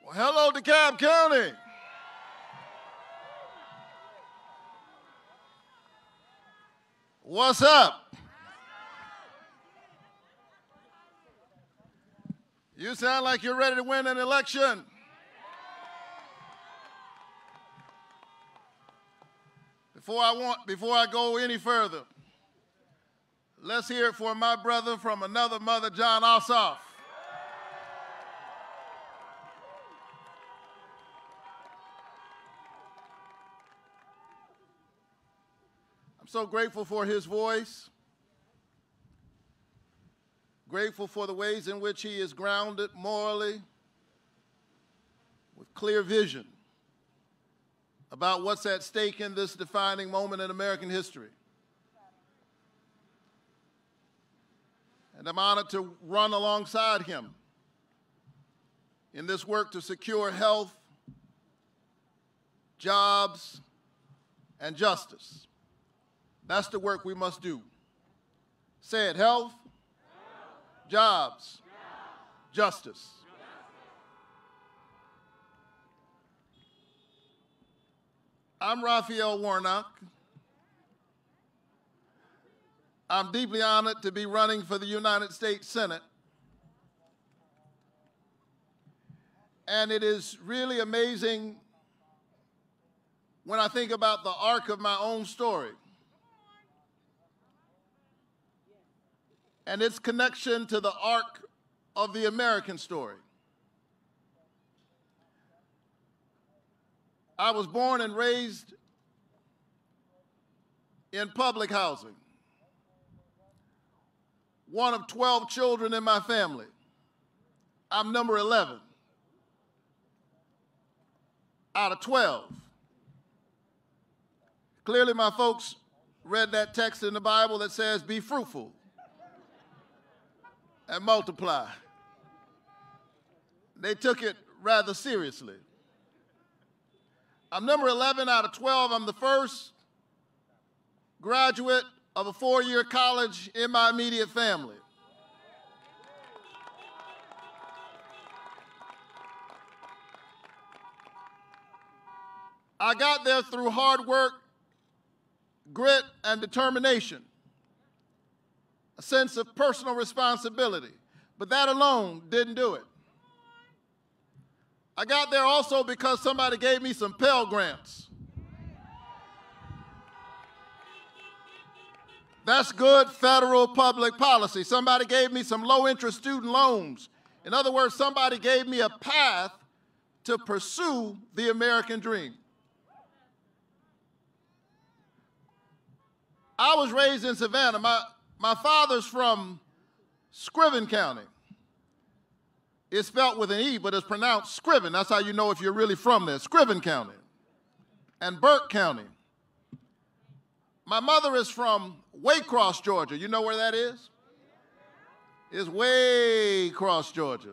Well, hello, DeKalb County. What's up? You sound like you're ready to win an election. Before I go any further, let's hear it for my brother from another mother, John Ossoff. I'm so grateful for his voice, grateful for the ways in which he is grounded morally, with clear vision about what's at stake in this defining moment in American history. And I'm honored to run alongside him in this work to secure health, jobs, and justice. That's the work we must do. Say it, health, jobs, justice. I'm Raphael Warnock. I'm deeply honored to be running for the United States Senate. And it is really amazing when I think about the arc of my own story and its connection to the arc of the American story. I was born and raised in public housing, one of 12 children in my family. I'm number 11 out of 12. Clearly, my folks read that text in the Bible that says, be fruitful and multiply. They took it rather seriously. I'm number 11 out of 12. I'm the first graduate of a four-year college in my immediate family. I got there through hard work, grit, and determination, a sense of personal responsibility, but that alone didn't do it. I got there also because somebody gave me some Pell Grants. That's good federal public policy. Somebody gave me some low-interest student loans. In other words, somebody gave me a path to pursue the American dream. I was raised in Savannah. My father's from Scriven County. It's spelled with an E, but it's pronounced Scriven. That's how you know if you're really from there, Scriven County and Burke County. My mother is from Waycross, Georgia. You know where that is? It's Waycross, Georgia.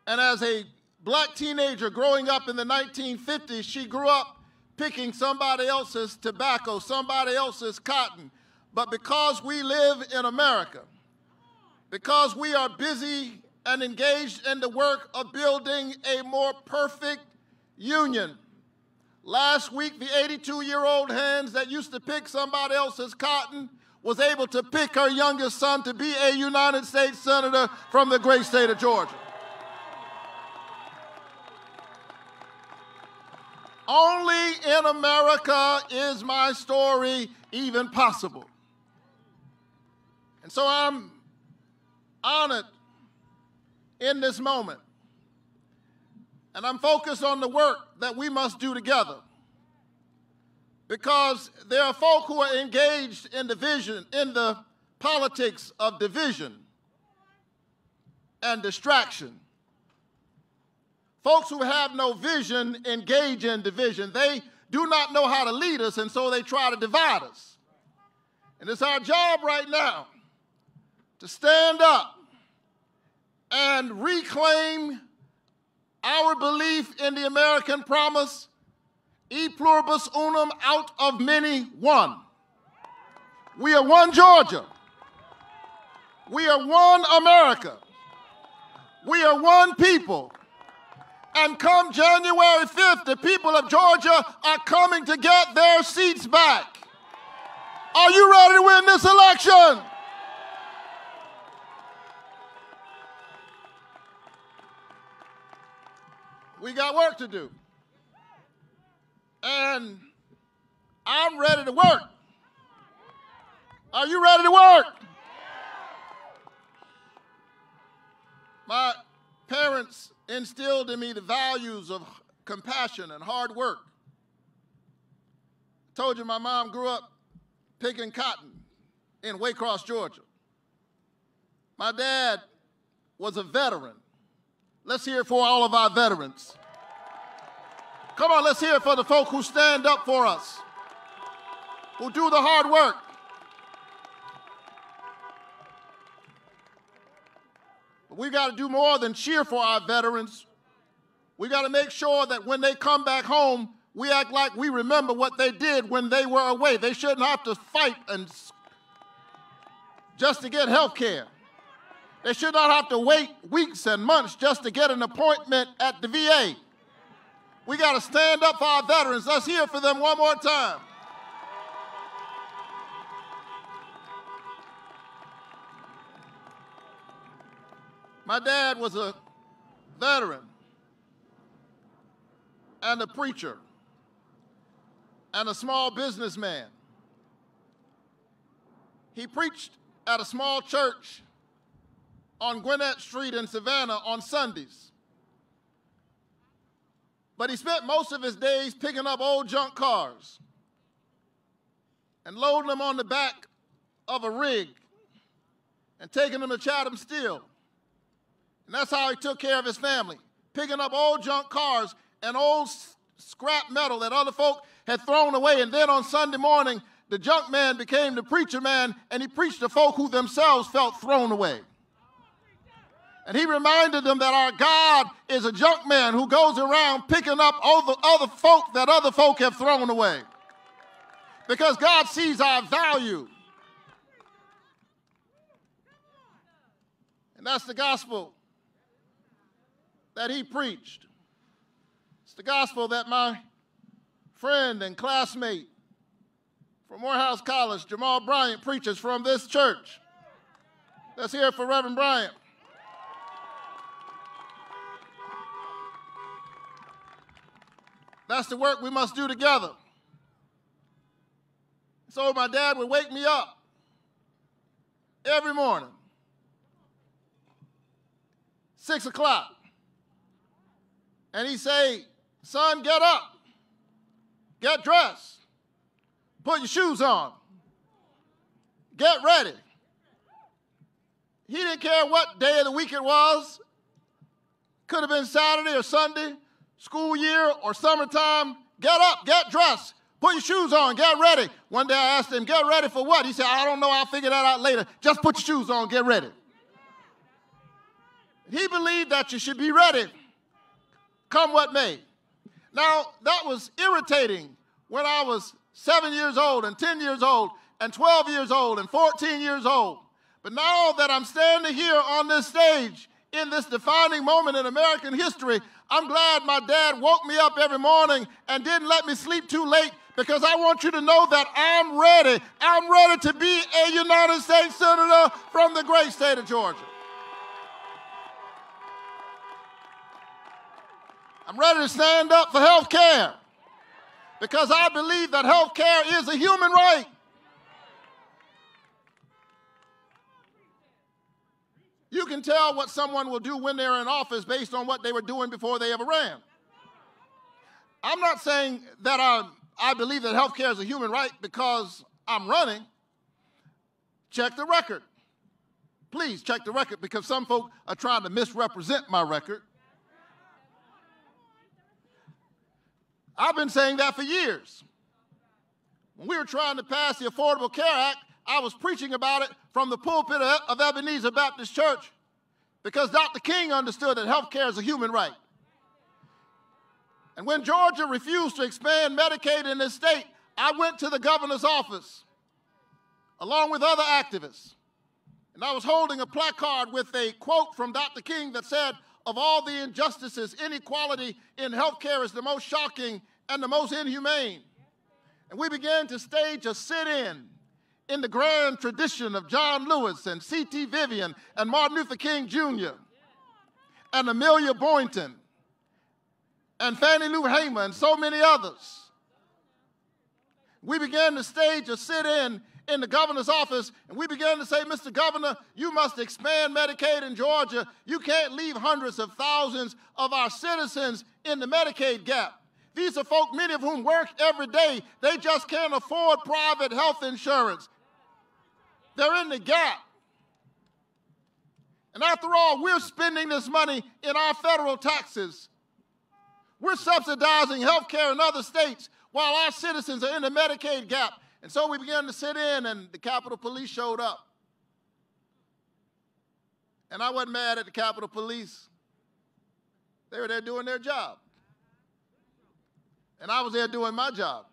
And as a black teenager growing up in the 1950s, she grew up picking somebody else's tobacco, somebody else's cotton. But because we live in America, because we are busy and engaged in the work of building a more perfect union, last week the 82-year-old hands that used to pick somebody else's cotton was able to pick her youngest son to be a United States Senator from the great state of Georgia. Only in America is my story even possible. And so I'm honored in this moment. And I'm focused on the work that we must do together. Because there are folk who are engaged in division, in the politics of division and distraction. Folks who have no vision engage in division. They do not know how to lead us, and so they try to divide us. And it's our job right now to stand up and reclaim our belief in the American promise, e pluribus unum, out of many, one. We are one Georgia. We are one America. We are one people. And come January 5th, the people of Georgia are coming to get their seats back. Are you ready to win this election? We got work to do. And I'm ready to work. Are you ready to work? My parents instilled in me the values of compassion and hard work. I told you my mom grew up picking cotton in Waycross, Georgia. My dad was a veteran. Let's hear it for all of our veterans. Come on, let's hear it for the folk who stand up for us, who do the hard work. But we got to do more than cheer for our veterans. We got to make sure that when they come back home, we act like we remember what they did when they were away. They shouldn't have to fight just to get health care. They should not have to wait weeks and months just to get an appointment at the VA. We got to stand up for our veterans. Let's hear for them one more time. My dad was a veteran and a preacher and a small businessman. He preached at a small church on Gwinnett Street in Savannah on Sundays. But he spent most of his days picking up old junk cars and loading them on the back of a rig and taking them to Chatham Steel. And that's how he took care of his family, picking up old junk cars and old scrap metal that other folk had thrown away. And then on Sunday morning, the junk man became the preacher man, and he preached to folk who themselves felt thrown away. And he reminded them that our God is a junk man who goes around picking up all the other folk that other folk have thrown away. Because God sees our value. And that's the gospel that he preached. It's the gospel that my friend and classmate from Morehouse College, Jamal Bryant, preaches from this church. Let's hear it for Reverend Bryant. That's the work we must do together. So my dad would wake me up every morning, 6 o'clock. And he'd say, son, get up, get dressed, put your shoes on, get ready. He didn't care what day of the week it was. Could have been Saturday or Sunday, school year or summertime. Get up, get dressed, put your shoes on, get ready. One day I asked him, get ready for what? He said, I don't know, I'll figure that out later. Just put your shoes on, get ready. He believed that you should be ready, come what may. Now, that was irritating when I was 7 years old and 10 years old and 12 years old and 14 years old. But now that I'm standing here on this stage in this defining moment in American history, I'm glad my dad woke me up every morning and didn't let me sleep too late, because I want you to know that I'm ready. I'm ready to be a United States Senator from the great state of Georgia. I'm ready to stand up for health care, because I believe that health care is a human right. You can tell what someone will do when they're in office based on what they were doing before they ever ran. I'm not saying that I believe that health care is a human right because I'm running. Check the record. Please check the record, because some folk are trying to misrepresent my record. I've been saying that for years. When we were trying to pass the Affordable Care Act, I was preaching about it from the pulpit of Ebenezer Baptist Church, because Dr. King understood that health care is a human right. And when Georgia refused to expand Medicaid in this state, I went to the governor's office along with other activists. And I was holding a placard with a quote from Dr. King that said, "Of all the injustices, inequality in healthcare is the most shocking and the most inhumane." And we began to stage a sit-in the grand tradition of John Lewis and C.T. Vivian and Martin Luther King Jr. and Amelia Boynton and Fannie Lou Hamer and so many others. We began to stage a sit-in the governor's office, and we began to say, "Mr. Governor, you must expand Medicaid in Georgia. You can't leave hundreds of thousands of our citizens in the Medicaid gap. These are folk, many of whom work every day. They just can't afford private health insurance. They're in the gap. And after all, we're spending this money in our federal taxes. We're subsidizing health care in other states while our citizens are in the Medicaid gap." And so we began to sit in, and the Capitol Police showed up. And I wasn't mad at the Capitol Police. They were there doing their job. And I was there doing my job.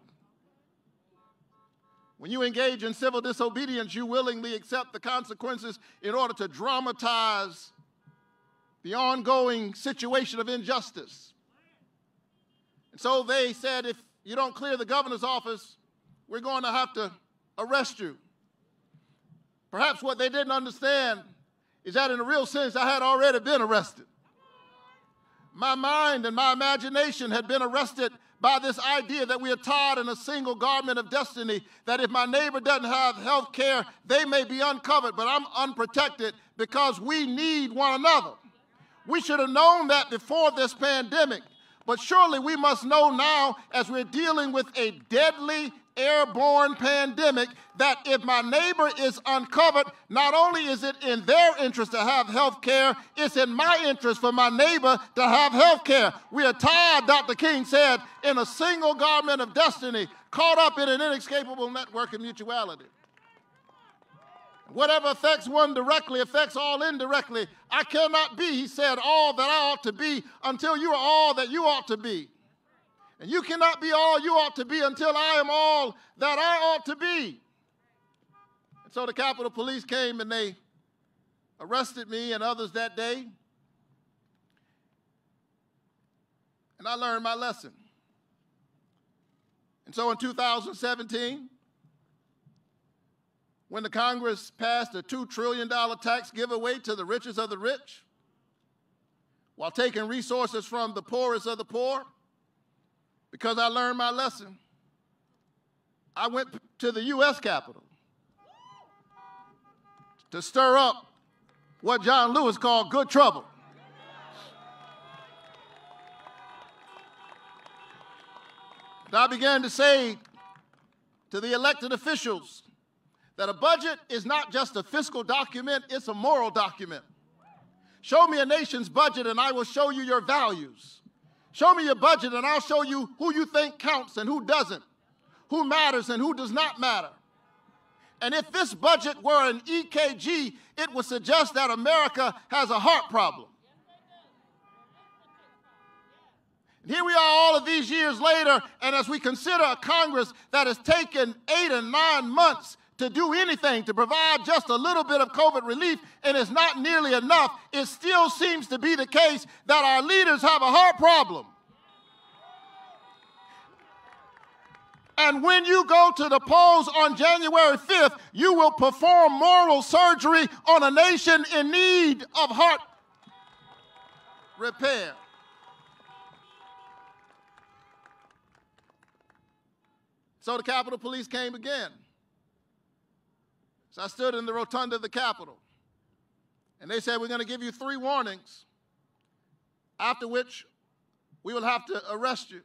When you engage in civil disobedience, you willingly accept the consequences in order to dramatize the ongoing situation of injustice. And so they said, "If you don't clear the governor's office, we're going to have to arrest you." Perhaps what they didn't understand is that in a real sense, I had already been arrested. My mind and my imagination had been arrested by this idea that we are tied in a single garment of destiny, that if my neighbor doesn't have health care, they may be uncovered, but I'm unprotected because we need one another. We should have known that before this pandemic, but surely we must know now, as we're dealing with a deadly airborne pandemic, that if my neighbor is uncovered, not only is it in their interest to have health care, it's in my interest for my neighbor to have health care. We are tied, Dr. King said, in a single garment of destiny, caught up in an inescapable network of mutuality. Whatever affects one directly affects all indirectly. I cannot be, he said, all that I ought to be until you are all that you ought to be. And you cannot be all you ought to be until I am all that I ought to be. And so the Capitol Police came and they arrested me and others that day. And I learned my lesson. And so in 2017, when the Congress passed a $2 trillion tax giveaway to the richest of the rich, while taking resources from the poorest of the poor, because I learned my lesson, I went to the U.S. Capitol to stir up what John Lewis called good trouble. And I began to say to the elected officials that a budget is not just a fiscal document, it's a moral document. Show me a nation's budget and I will show you your values. Show me your budget and I'll show you who you think counts and who doesn't, who matters and who does not matter. And if this budget were an EKG, it would suggest that America has a heart problem. And here we are all of these years later, and as we consider a Congress that has taken 8 and 9 months to do anything, to provide just a little bit of COVID relief, and it's not nearly enough, it still seems to be the case that our leaders have a heart problem. And when you go to the polls on January 5th, you will perform moral surgery on a nation in need of heart repair. So the Capitol Police came again. So I stood in the rotunda of the Capitol, and they said, we're going to give you 3 warnings, after which we will have to arrest you.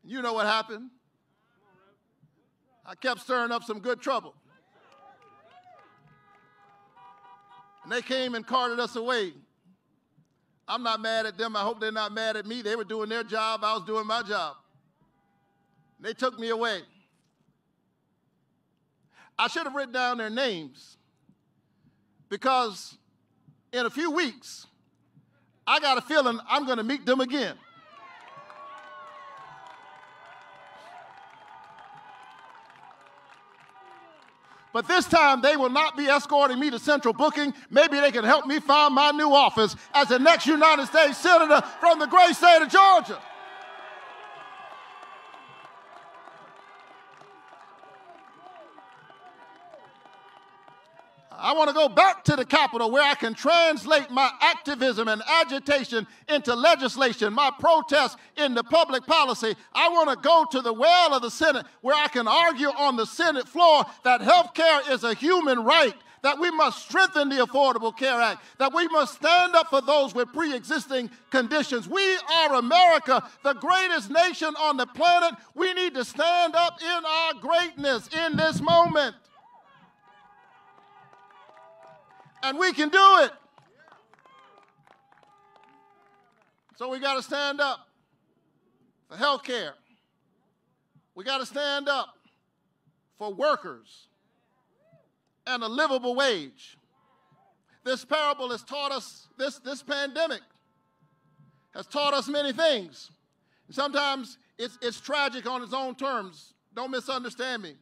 You know what happened. I kept stirring up some good trouble. And they came and carted us away. I'm not mad at them. I hope they're not mad at me. They were doing their job. I was doing my job. And they took me away. I should have written down their names, because in a few weeks, I got a feeling I'm going to meet them again. But this time, they will not be escorting me to central booking. Maybe they can help me find my new office as the next United States Senator from the great state of Georgia. I want to go back to the Capitol where I can translate my activism and agitation into legislation, my protest into public policy. I want to go to the well of the Senate where I can argue on the Senate floor that health care is a human right, that we must strengthen the Affordable Care Act, that we must stand up for those with pre-existing conditions. We are America, the greatest nation on the planet. We need to stand up in our greatness in this moment. And we can do it. So we got to stand up for health care. We got to stand up for workers and a livable wage. This parable has taught us, this pandemic has taught us many things. Sometimes it's tragic on its own terms. Don't misunderstand me.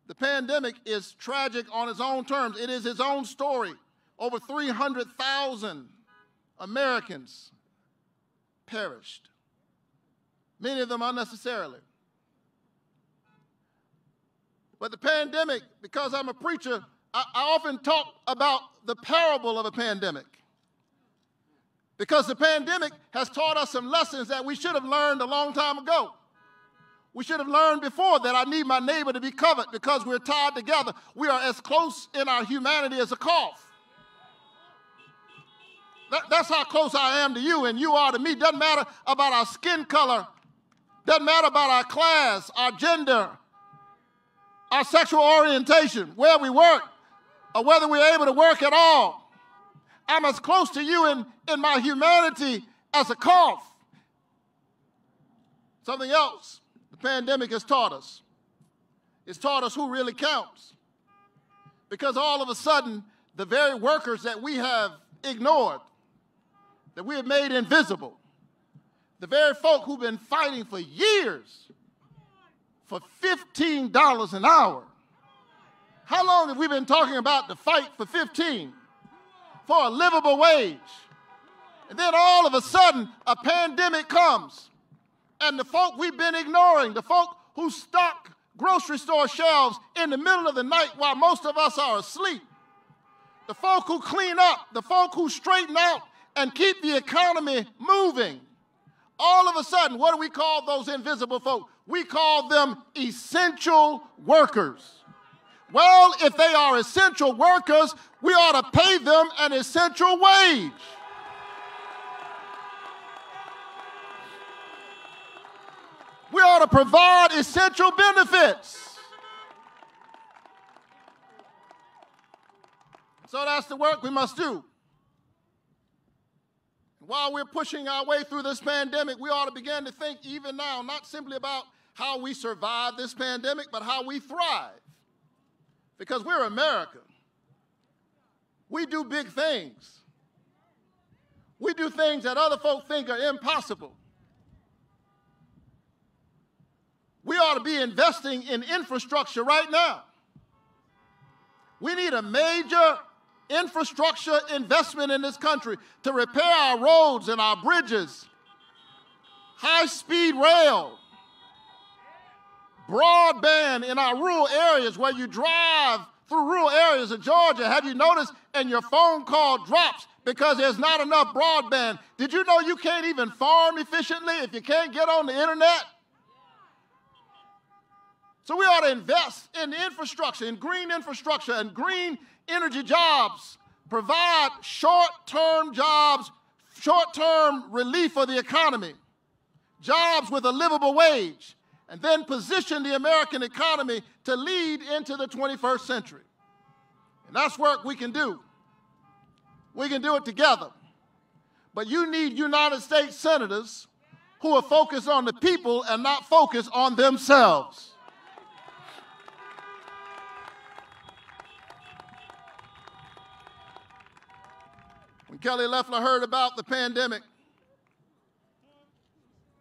The pandemic is tragic on its own terms. It is its own story. Over 300,000 Americans perished, many of them unnecessarily. But the pandemic, because I'm a preacher, I often talk about the parable of a pandemic. Because the pandemic has taught us some lessons that we should have learned a long time ago. We should have learned before that I need my neighbor to be covered because we're tied together. We are as close in our humanity as a cough. That's how close I am to you and you are to me. Doesn't matter about our skin color. Doesn't matter about our class, our gender, our sexual orientation, where we work, or whether we're able to work at all. I'm as close to you in my humanity as a cough. Something else the pandemic has taught us. It's taught us who really counts. Because all of a sudden, the very workers that we have ignored, that we have made invisible, the very folk who've been fighting for years for $15 an hour. How long have we been talking about the fight for 15? For a livable wage. And then all of a sudden, a pandemic comes. And the folk we've been ignoring, the folk who stock grocery store shelves in the middle of the night while most of us are asleep, the folk who clean up, the folk who straighten out and keep the economy moving, all of a sudden, what do we call those invisible folk? We call them essential workers. Well, if they are essential workers, we ought to pay them an essential wage. We ought to provide essential benefits. So that's the work we must do. While we're pushing our way through this pandemic, we ought to begin to think even now, not simply about how we survive this pandemic, but how we thrive. Because we're America. We do big things. We do things that other folk think are impossible. We ought to be investing in infrastructure right now. We need a major infrastructure investment in this country to repair our roads and our bridges, high-speed rail, broadband in our rural areas where you drive through rural areas of Georgia. Have you noticed? And your phone call drops because there's not enough broadband. Did you know you can't even farm efficiently if you can't get on the internet? So we ought to invest in the infrastructure, in green infrastructure and green energy jobs, provide short-term jobs, short-term relief for the economy, jobs with a livable wage, and then position the American economy to lead into the 21st century. And that's work we can do. We can do it together. But you need United States senators who are focused on the people and not focused on themselves. When Kelly Loeffler heard about the pandemic,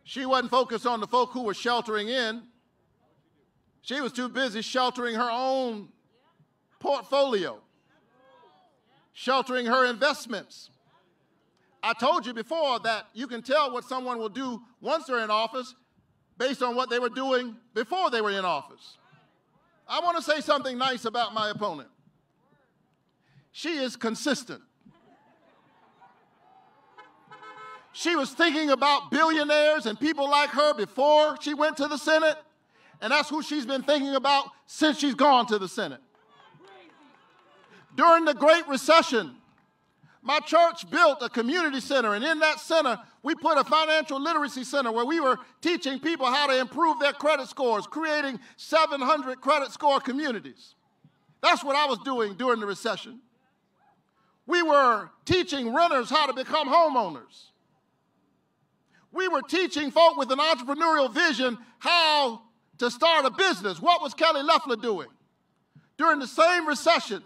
she wasn't focused on the folk who were sheltering in. She was too busy sheltering her own portfolio, sheltering her investments. I told you before that you can tell what someone will do once they're in office based on what they were doing before they were in office. I want to say something nice about my opponent. She is consistent. She was thinking about billionaires and people like her before she went to the Senate, and that's who she's been thinking about since she's gone to the Senate. During the Great Recession, my church built a community center, and in that center, we put a financial literacy center where we were teaching people how to improve their credit scores, creating 700 credit score communities. That's what I was doing during the recession. We were teaching renters how to become homeowners. We were teaching folk with an entrepreneurial vision how to start a business. What was Kelly Loeffler doing? During the same recession,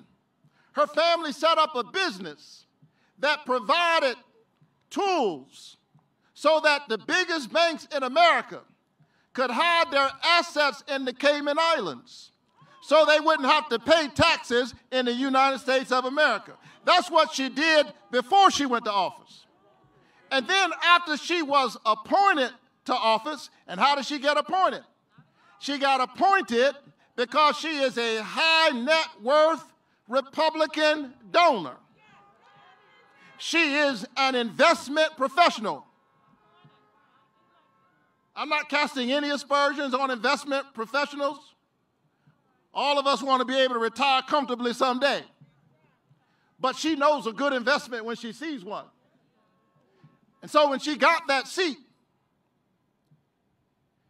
her family set up a business that provided tools so that the biggest banks in America could hide their assets in the Cayman Islands so they wouldn't have to pay taxes in the United States of America. That's what she did before she went to office. And then after she was appointed to office, and how did she get appointed? She got appointed because she is a high net worth Republican donor. She is an investment professional. I'm not casting any aspersions on investment professionals. All of us want to be able to retire comfortably someday. But she knows a good investment when she sees one. And so when she got that seat,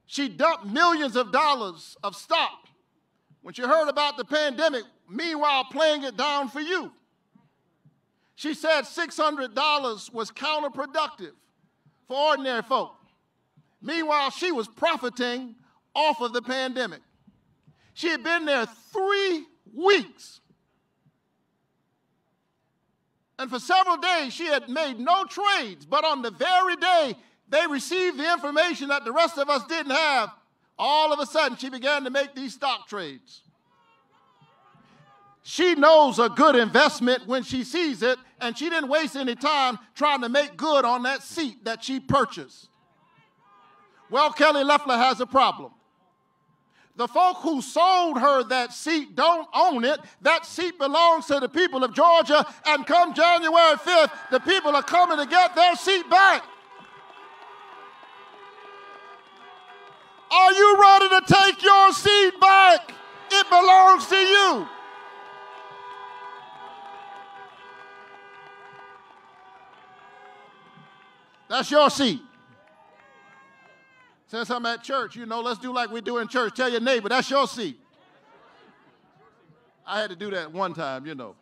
she dumped millions of dollars of stock. When she heard about the pandemic, meanwhile playing it down for you. She said $600 was counterproductive for ordinary folk. Meanwhile, she was profiting off of the pandemic. She had been there 3 weeks. And for several days, she had made no trades. But on the very day they received the information that the rest of us didn't have, all of a sudden, she began to make these stock trades. She knows a good investment when she sees it, and she didn't waste any time trying to make good on that seat that she purchased. Well, Kelly Loeffler has a problem. The folk who sold her that seat don't own it. That seat belongs to the people of Georgia, and come January 5th, the people are coming to get their seat back. Are you ready to take your seat back? It belongs to you. That's your seat. Since I'm at church, you know, let's do like we do in church. Tell your neighbor, that's your seat. I had to do that one time, you know.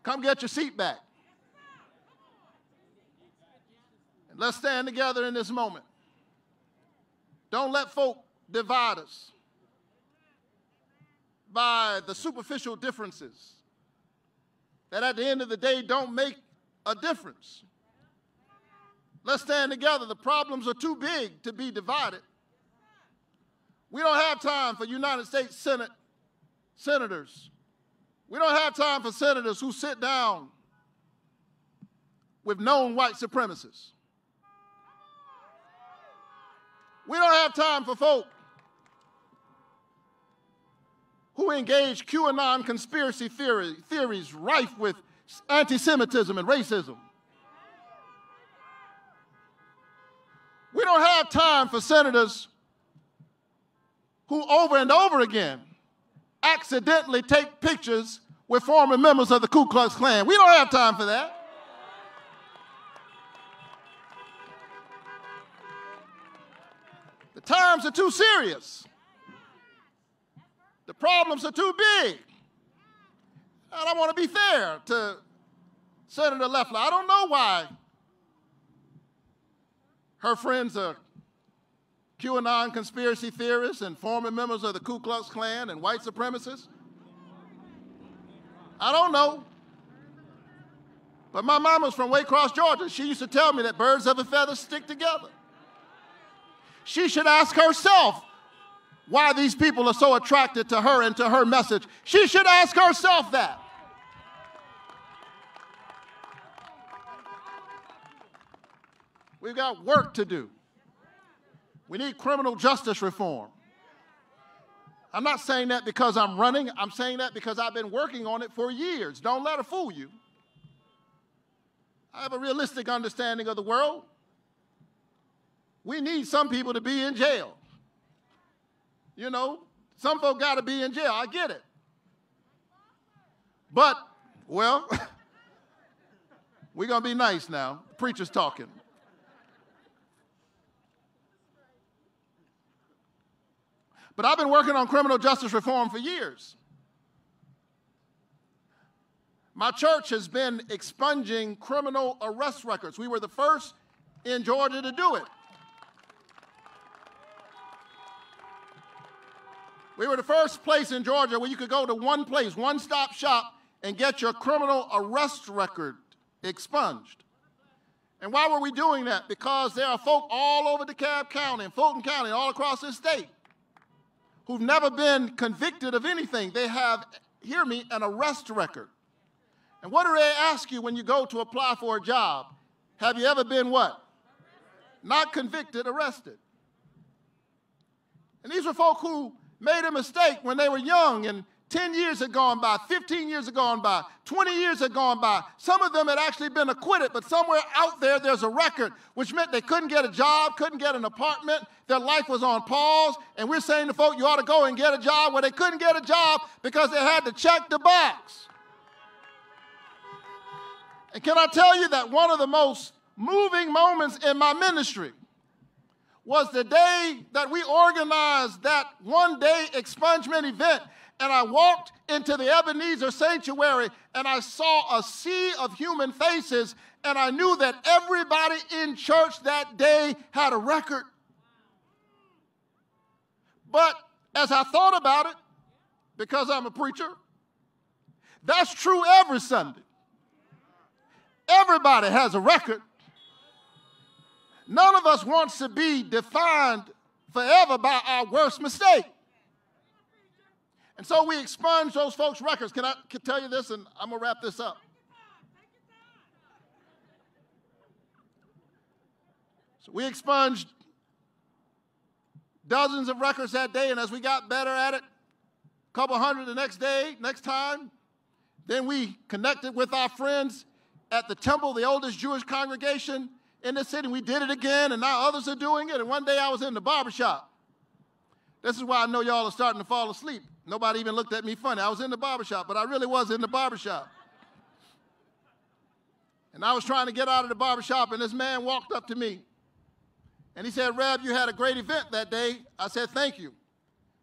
Come get your seat back. And let's stand together in this moment. Don't let folk divide us by the superficial differences that at the end of the day don't make a difference. Let's stand together. The problems are too big to be divided. We don't have time for United States Senate senators. We don't have time for senators who sit down with known white supremacists. We don't have time for folk who engage QAnon conspiracy theories rife with anti-Semitism and racism. We don't have time for senators who over and over again accidentally take pictures with former members of the Ku Klux Klan. We don't have time for that. The times are too serious. The problems are too big. And I want to be fair to Senator Loeffler. I don't know why her friends are QAnon conspiracy theorists and former members of the Ku Klux Klan and white supremacists. I don't know. But my mama's from Waycross, Georgia. She used to tell me that birds of a feather stick together. She should ask herself why these people are so attracted to her and to her message. She should ask herself that. We've got work to do. We need criminal justice reform. I'm not saying that because I'm running. I'm saying that because I've been working on it for years. Don't let her fool you. I have a realistic understanding of the world. We need some people to be in jail. You know, some folk got to be in jail. I get it. But, well, we're going to be nice now. The preacher's talking. But I've been working on criminal justice reform for years. My church has been expunging criminal arrest records. We were the first in Georgia to do it. We were the first place in Georgia where you could go to one place, one-stop shop, and get your criminal arrest record expunged. And why were we doing that? Because there are folk all over DeKalb County and Fulton County, all across this state, who've never been convicted of anything. They have, hear me, an arrest record. And what do they ask you when you go to apply for a job? Have you ever been what? Not convicted, arrested. And these were folk who made a mistake when they were young, and 10 years had gone by, 15 years had gone by, 20 years had gone by. Some of them had actually been acquitted, but somewhere out there, there's a record, which meant they couldn't get a job, couldn't get an apartment, their life was on pause, and we're saying to folk, you ought to go and get a job. Well, they couldn't get a job because they had to check the box. And can I tell you that one of the most moving moments in my ministry was the day that we organized that one-day expungement event, and I walked into the Ebenezer Sanctuary, and I saw a sea of human faces, and I knew that everybody in church that day had a record. But as I thought about it, because I'm a preacher, that's true every Sunday. Everybody has a record. None of us wants to be defined forever by our worst mistake. And so we expunge those folks' records. Can I tell you this, and I'm going to wrap this up. So we expunged dozens of records that day, and as we got better at it, a couple hundred the next day, next time, then we connected with our friends at the temple, the oldest Jewish congregation in the city. We did it again, and now others are doing it. And one day I was in the barbershop. This is why I know y'all are starting to fall asleep. Nobody even looked at me funny. I was in the barbershop, but I really was in the barbershop. And I was trying to get out of the barbershop, and this man walked up to me. And he said, Reb, you had a great event that day. I said, thank you.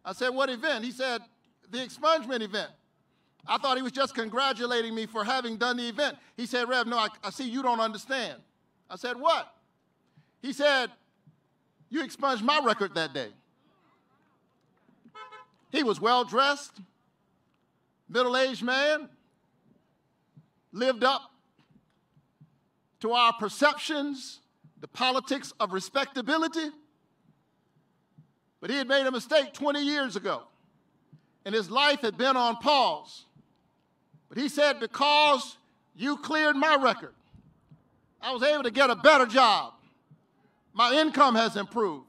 I said, what event? He said, the expungement event. I thought he was just congratulating me for having done the event. He said, Reb, no, I see you don't understand. I said, what? He said, you expunged my record that day. He was well-dressed, middle-aged man, lived up to our perceptions, the politics of respectability. But he had made a mistake 20 years ago, and his life had been on pause. But he said, because you cleared my record, I was able to get a better job. My income has improved.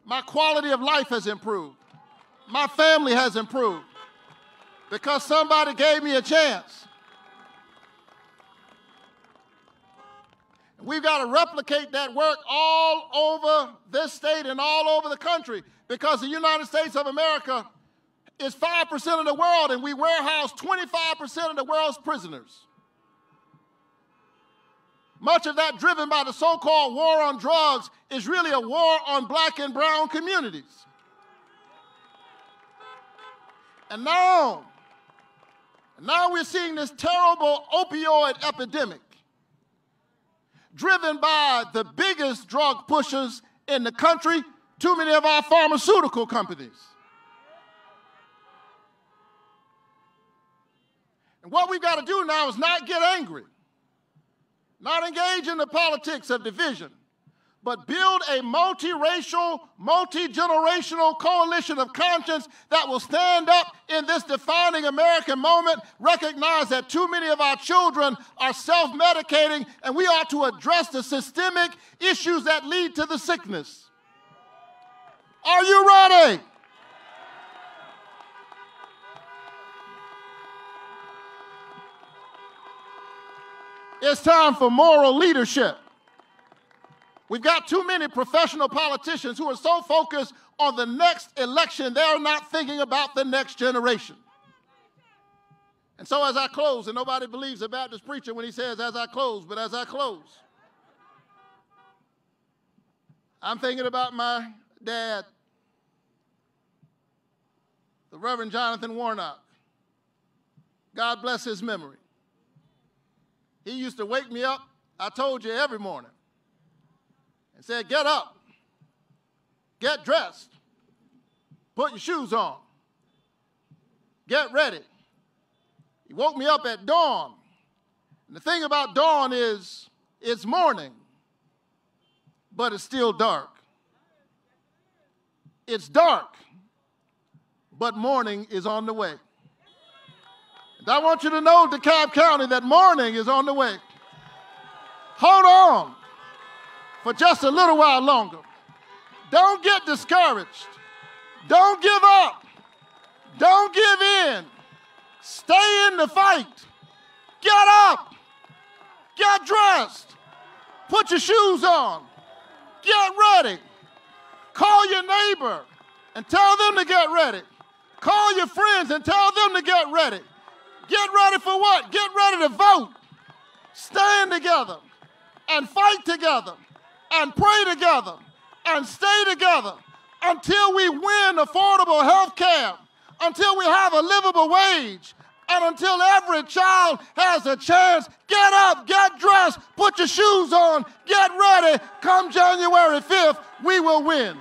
My quality of life has improved. My family has improved because somebody gave me a chance. We've got to replicate that work all over this state and all over the country because the United States of America is 5% of the world, and we warehouse 25% of the world's prisoners. Much of that driven by the so-called war on drugs is really a war on black and brown communities. And now we're seeing this terrible opioid epidemic driven by the biggest drug pushers in the country, too many of our pharmaceutical companies. And what we've got to do now is not get angry, not engage in the politics of division, but build a multiracial, multi-generational coalition of conscience that will stand up in this defining American moment, recognize that too many of our children are self-medicating, and we ought to address the systemic issues that lead to the sickness. Are you ready? It's time for moral leadership. We've got too many professional politicians who are so focused on the next election, they're not thinking about the next generation. And so as I close, and nobody believes a Baptist preacher when he says, as I close, but as I close, I'm thinking about my dad, the Reverend Jonathan Warnock. God bless his memory. He used to wake me up, I told you, every morning and said, get up, get dressed, put your shoes on, get ready. He woke me up at dawn. And the thing about dawn is it's morning, but it's still dark. It's dark, but morning is on the way. And I want you to know, DeKalb County, that morning is on the way. Hold on for just a little while longer. Don't get discouraged. Don't give up. Don't give in. Stay in the fight. Get up. Get dressed. Put your shoes on. Get ready. Call your neighbor and tell them to get ready. Call your friends and tell them to get ready. Get ready for what? Get ready to vote. Stand together and fight together and pray together and stay together until we win affordable health care, until we have a livable wage, and until every child has a chance. Get up, get dressed, put your shoes on, get ready. Come January 5th, we will win.